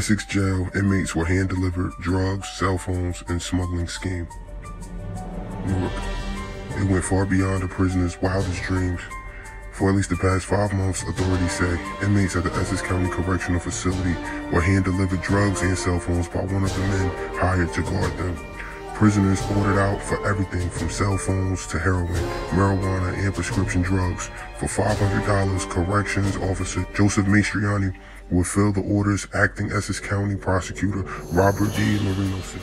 Essex jail, inmates were hand-delivered drugs, cell phones, and smuggling scheme. Newark. It went far beyond the prisoner's wildest dreams. For at least the past 5 months, authorities say, inmates at the Essex County Correctional Facility were hand-delivered drugs and cell phones by one of the men hired to guard them. Prisoners ordered out for everything from cell phones to heroin, marijuana, and prescription drugs. For $500, corrections officer Joseph Mastriani would fill the orders. Acting Essex County Prosecutor Robert D. Marino said.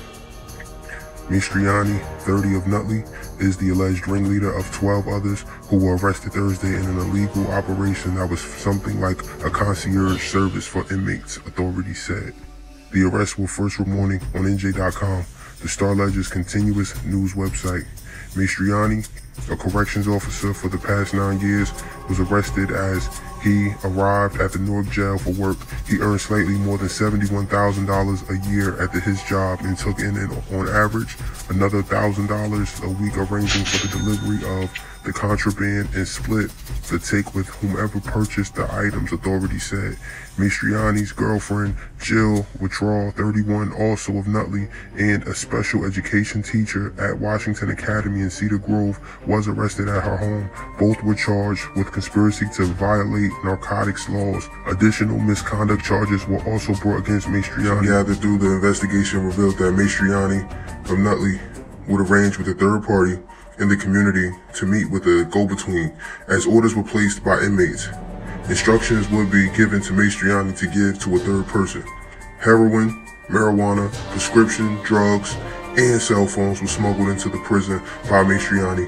Mastriani, 30 of Nutley, is the alleged ringleader of 12 others who were arrested Thursday in an illegal operation that was something like a concierge service for inmates, authorities said. The arrests were first reported on NJ.com, the Star-Ledger's continuous news website. Mastriani, a corrections officer for the past 9 years, was arrested as he arrived at the Newark jail for work. He earned slightly more than $71,000 a year at his job and took in, on average, another $1,000 a week, arranging for the delivery of the contraband and split the take with whomever purchased the items, authorities said. Mastriani's girlfriend, Jill Wittrall, 31, also of Nutley, and a special education teacher at Washington Academy in Cedar Grove, was arrested at her home. Both were charged with conspiracy to violate narcotics laws. Additional misconduct charges were also brought against Mastriani. Gathered through the investigation revealed that Mastriani of Nutley would arrange with a third party in the community to meet with a go-between as orders were placed by inmates. Instructions would be given to Mastriani to give to a third person. Heroin, marijuana, prescription drugs, and cell phones were smuggled into the prison by Mastriani.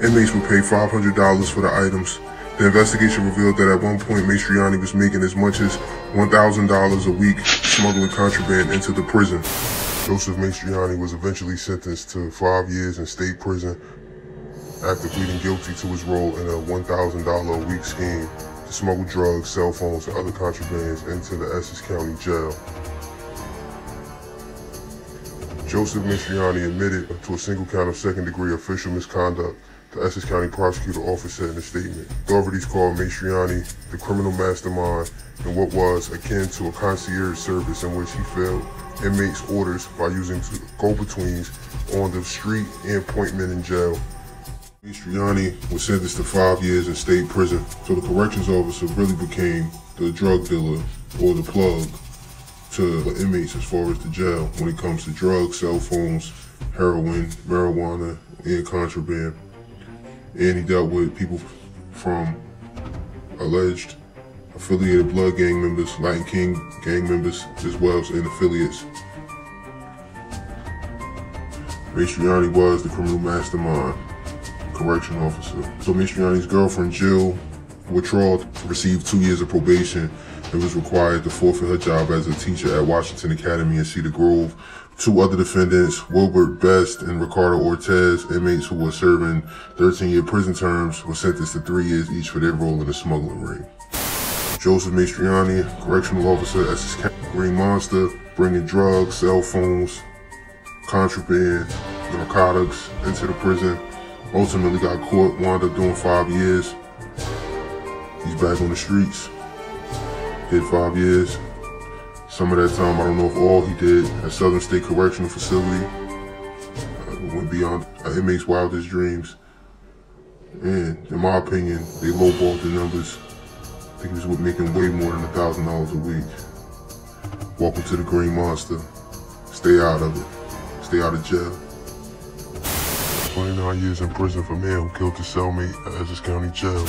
Inmates would pay $500 for the items. The investigation revealed that at one point Mastriani was making as much as $1,000 a week smuggling contraband into the prison. Joseph Mastriani was eventually sentenced to 5 years in state prison after pleading guilty to his role in a $1,000 a week scheme to smuggle drugs, cell phones, and other contrabands into the Essex County jail. Joseph Mastriani admitted to a single count of second-degree official misconduct, the Essex County Prosecutor Office said in a statement. Authorities called Mastriani the criminal mastermind in what was akin to a concierge service in which he filled inmates' orders by using go-betweens on the street and appointment in jail. Mastriani was sentenced to 5 years in state prison, so the corrections officer really became the drug dealer or the plug to the inmates as far as the jail when it comes to drugs, cell phones, heroin, marijuana, and contraband. And he dealt with people from alleged affiliated blood gang members, Latin King gang members, as well as in affiliates. Mastriani was the criminal mastermind correction officer. So Mastriani's girlfriend, Jill Wittrall, received 2 years of probation and was required to forfeit her job as a teacher at Washington Academy in Cedar Grove. 2 other defendants, Wilbert Best and Ricardo Ortez, inmates who were serving 13-year prison terms, were sentenced to 3 years each for their role in the smuggling ring. Joseph Mastriani, correctional officer at Essex County, Green Monster, bringing drugs, cell phones, contraband, narcotics into the prison. Ultimately got caught, wound up doing 5 years. He's back on the streets. Did 5 years. Some of that time, I don't know if all he did at Southern State Correctional Facility. Went beyond an inmate's wildest dreams. And in my opinion, they lowballed the numbers. I think he was making way more than $1,000 a week. Welcome to the Green Monster. Stay out of it. Stay out of jail. 29 years in prison for man who killed his cellmate at Essex County Jail.